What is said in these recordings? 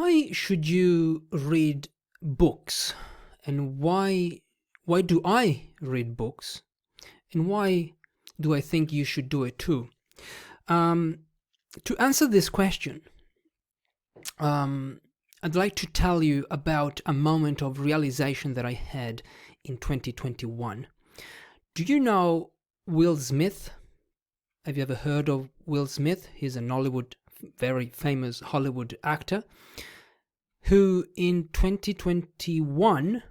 Why should you read books? And why do I read books? And why do I think you should do it too? Um, to answer this question, I'd like to tell you about a moment of realization that I had in 2021. Do you know Will Smith? Have you ever heard of Will Smith? He's an very famous Hollywood actor who in 2021,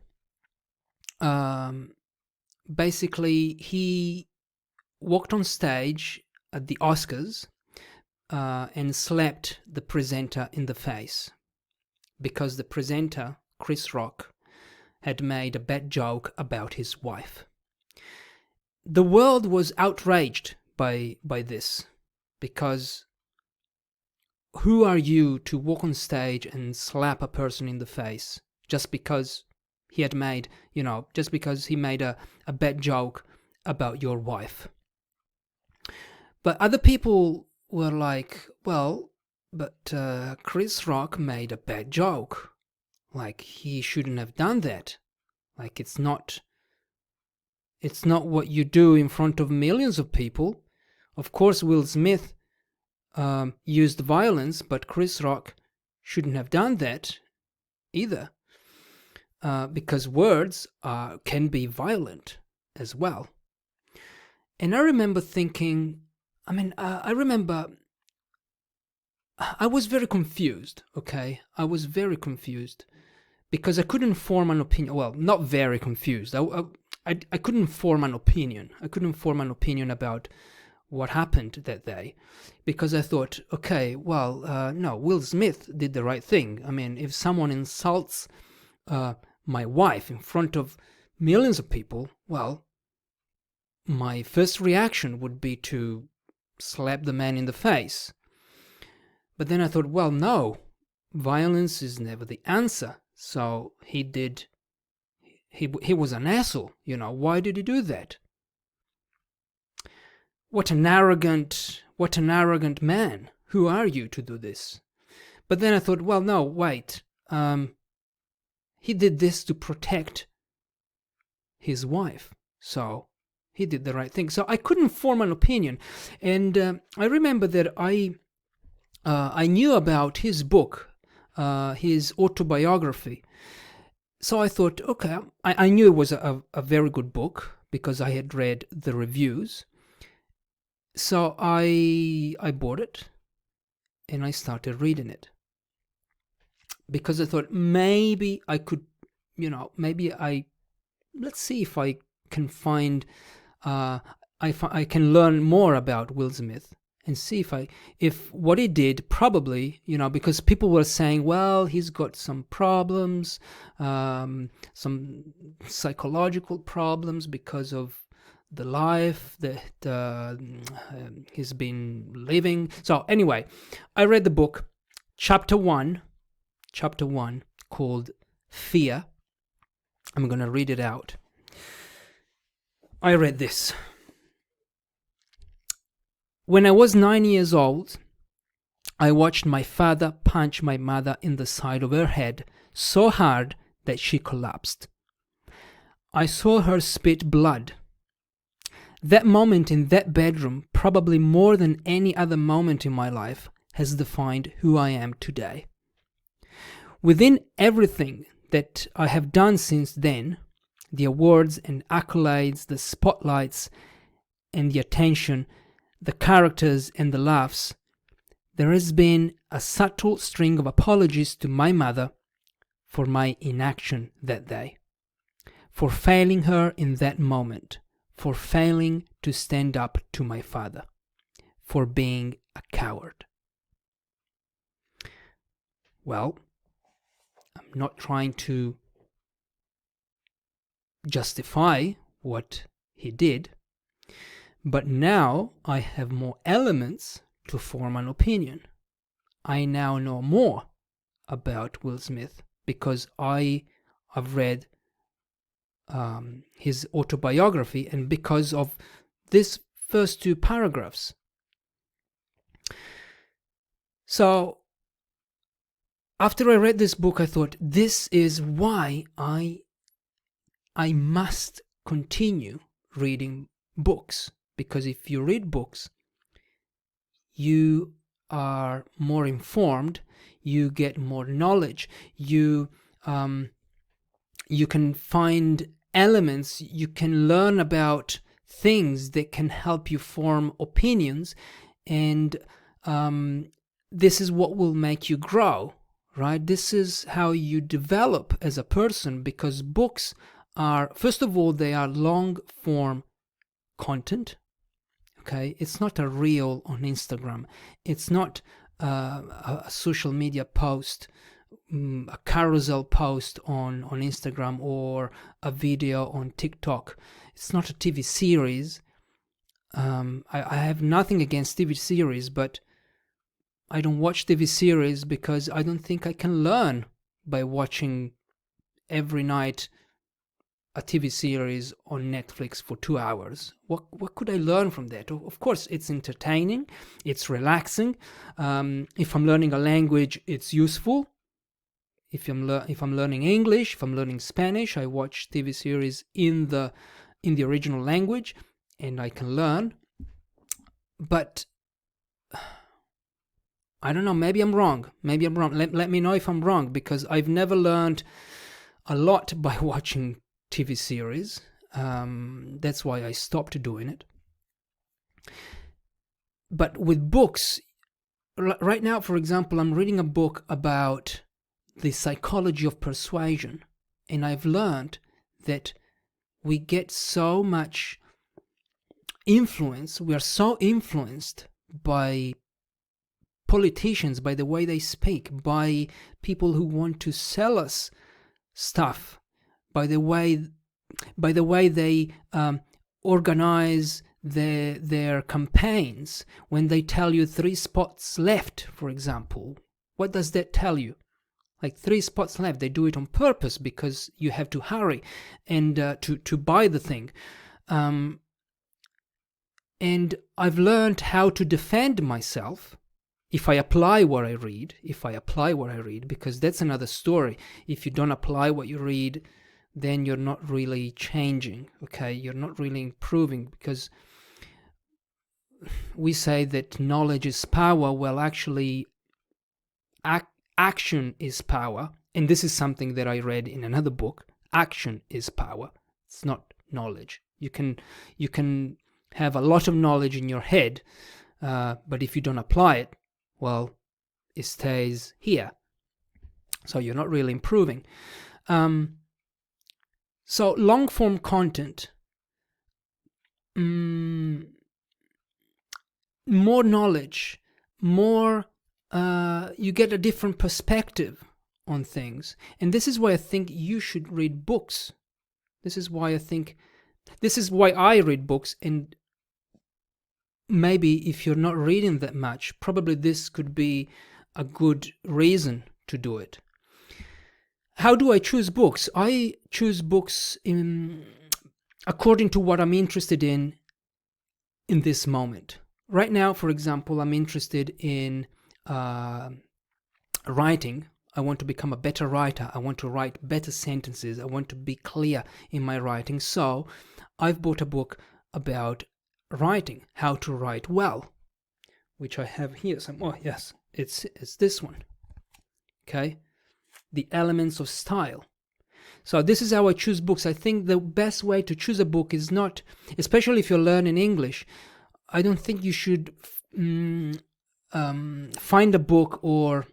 basically he walked on stage at the Oscars and slapped the presenter in the face because the presenter, Chris Rock, had made a bad joke about his wife. The world was outraged by this, because who are you to walk on stage and slap a person in the face just because he had made, just because he made a bad joke about your wife? But other people were like, well, but Chris Rock made a bad joke. Like, he shouldn't have done that. Like, it's not what you do in front of millions of people. Of course, Will Smith used violence, but Chris Rock shouldn't have done that either, because words can be violent as well. And I remember thinking, I was very confused, okay? I was very confused because I couldn't form an opinion. Well, not very confused. I couldn't form an opinion. I couldn't form an opinion about what happened that day, because I thought, okay, well, no, Will Smith did the right thing. I mean, if someone insults my wife in front of millions of people, well, my first reaction would be to slap the man in the face. But then I thought, well, no, violence is never the answer. So he was an asshole, why did he do that? What an arrogant man. Who are you to do this? But then I thought, well, no, wait. He did this to protect his wife. So he did the right thing. So I couldn't form an opinion. And I remember that I knew about his book, his autobiography. So I thought, okay, I knew it was a very good book because I had read the reviews. So I bought it and I started reading it because I thought maybe I could, let's see if I can find, I can learn more about Will Smith and see if what he did probably, because people were saying, well, he's got some problems, some psychological problems because of the life that he's been living. So anyway, I read the book, chapter one, called Fear. I'm going to read it out. I read this. When I was 9 years old, I watched my father punch my mother in the side of her head so hard that she collapsed. I saw her spit blood. That moment in that bedroom, probably more than any other moment in my life, has defined who I am today. Within everything that I have done since then, the awards and accolades, the spotlights and the attention, the characters and the laughs, there has been a subtle string of apologies to my mother for my inaction that day, for failing her in that moment, for failing to stand up to my father, for being a coward. Well, I'm not trying to justify what he did, but now I have more elements to form an opinion. I now know more about Will Smith because I have read his autobiography, and because of these first two paragraphs. So after I read this book, I thought, this is why I must continue reading books. Because if you read books, you are more informed, you get more knowledge, you can find elements, you can learn about things that can help you form opinions, and this is what will make you grow, right? This is how you develop as a person, because books are, first of all, they are long form content. Okay, it's not a reel on Instagram, it's not a social media post, a carousel post on Instagram, or a video on TikTok. It's not a TV series. I have nothing against TV series, but I don't watch TV series because I don't think I can learn by watching every night a TV series on Netflix for 2 hours. What could I learn from that? Of course, it's entertaining, it's relaxing. If I'm learning a language, it's useful. If I'm learning English, if I'm learning Spanish, I watch TV series in the original language, and I can learn. But I don't know, maybe I'm wrong. Let me know if I'm wrong, because I've never learned a lot by watching TV series. That's why I stopped doing it. But with books, right now, for example, I'm reading a book about the psychology of persuasion, and I've learned that we get so much influence, we are so influenced by politicians, by the way they speak, by people who want to sell us stuff, by the way they organize their campaigns. When they tell you 3 spots left, for example, what does that tell you? Like 3 spots left. They do it on purpose because you have to hurry and to buy the thing. And I've learned how to defend myself if I apply what I read. Because that's another story. If you don't apply what you read, then you're not really changing, okay? You're not really improving, because we say that knowledge is power. Well, actually, action is power. And this is something that I read in another book. Action is power. It's not knowledge. You can have a lot of knowledge in your head, but if you don't apply it, well, it stays here. So you're not really improving. So long-form content, more knowledge, more, you get a different perspective on things. And this is why I think you should read books. This is why I read books, and maybe if you're not reading that much, probably this could be a good reason to do it. How do I choose books? I choose books according to what I'm interested in this moment. Right now, for example, I'm interested in writing. I want to become a better writer. I want to write better sentences. I want to be clear in my writing. So I've bought a book about writing, how to write well, which I have here. Oh yes, it's this one. Okay. The Elements of Style. So this is how I choose books. I think the best way to choose a book is not, especially if you're learning English, I don't think you should find a book, or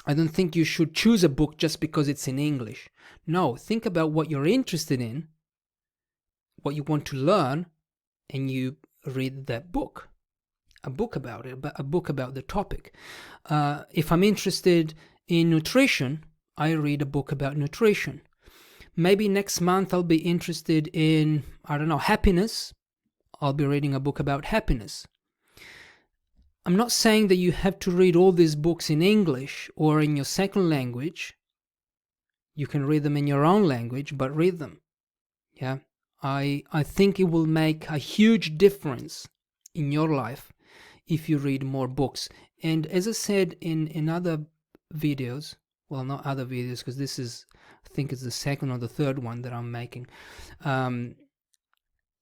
I don't think you should choose a book just because it's in English. No, think about what you're interested in, what you want to learn, and you read that book. A book about it, a book about the topic. If I'm interested in nutrition, I read a book about nutrition. Maybe next month I'll be interested in, I don't know, happiness. I'll be reading a book about happiness. I'm not saying that you have to read all these books in English or in your second language. You can read them in your own language, but read them. Yeah, I think it will make a huge difference in your life if you read more books. And as I said in other videos, well, not other videos, because this is, I think it's the second or the third one that I'm making.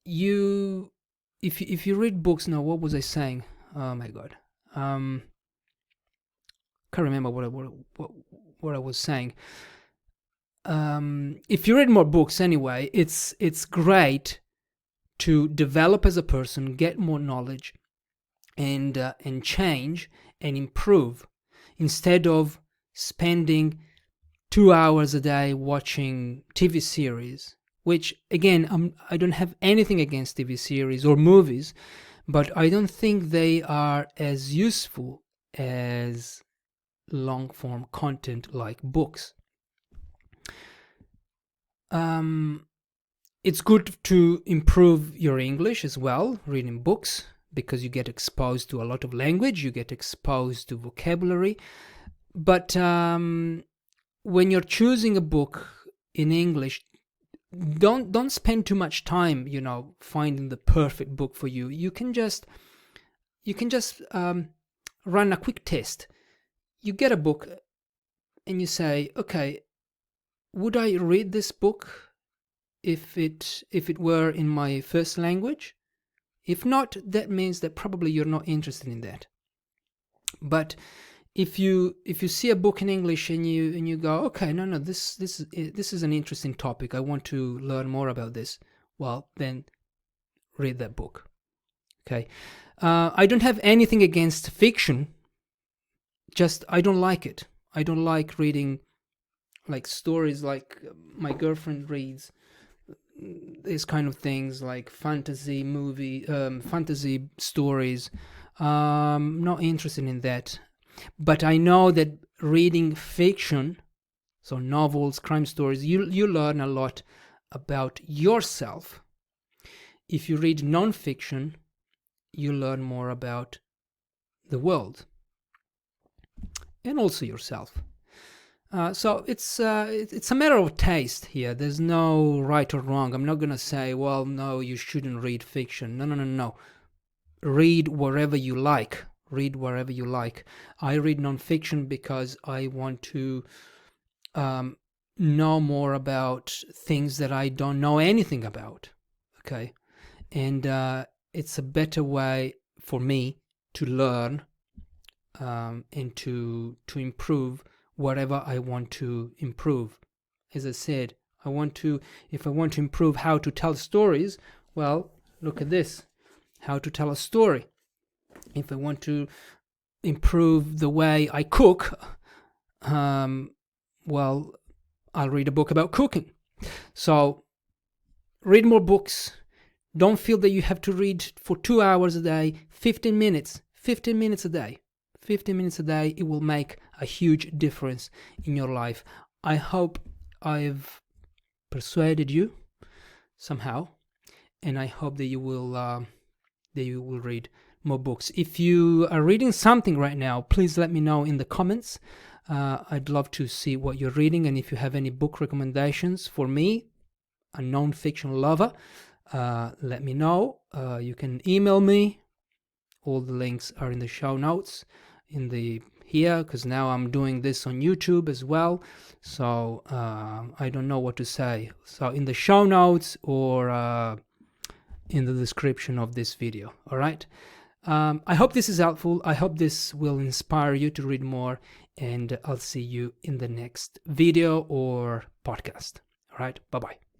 If you read books, now what was I saying? Oh my god, can't remember what I was saying. If you read more books anyway, it's great to develop as a person, get more knowledge, and change and improve, instead of spending 2 hours a day watching TV series. Which, again, I don't have anything against TV series or movies, but I don't think they are as useful as long form content like books. It's good to improve your English as well, reading books, because you get exposed to a lot of language, you get exposed to vocabulary. But when you're choosing a book in English, don't spend too much time, finding the perfect book for you. You can just run a quick test. You get a book and you say, okay, would I read this book if it were in my first language? If not, that means that probably you're not interested in that. But if you see a book in English and you go, okay, no, this is an interesting topic, I want to learn more about this, well, then read that book. Okay, I don't have anything against fiction, just I don't like it. I don't like reading like stories like my girlfriend reads, these kind of things, like fantasy stories. Not interested in that. But I know that reading fiction, so novels, crime stories, you learn a lot about yourself. If you read non-fiction, you learn more about the world and also yourself. So it's a matter of taste here. There's no right or wrong. I'm not going to say, well, no, you shouldn't read fiction. No. Read wherever you like. Read wherever you like. I read non-fiction because I want to know more about things that I don't know anything about. Okay? And it's a better way for me to learn and to improve whatever I want to improve. As I said, if I want to improve how to tell stories, well, look at this. How to tell a story. If I want to improve the way I cook, well, I'll read a book about cooking. So read more books. Don't feel that you have to read for 2 hours a day, 15 minutes a day. 15 minutes a day, it will make a huge difference in your life. I hope I've persuaded you somehow, and I hope that you will read more books. If you are reading something right now, please let me know in the comments. I'd love to see what you're reading, and if you have any book recommendations for me, a non-fiction lover, let me know. You can email me. All the links are in the show notes here, because now I'm doing this on YouTube as well, so I don't know what to say. So in the show notes or in the description of this video. All right. I hope this is helpful. I hope this will inspire you to read more, and I'll see you in the next video or podcast. All right. Bye-bye.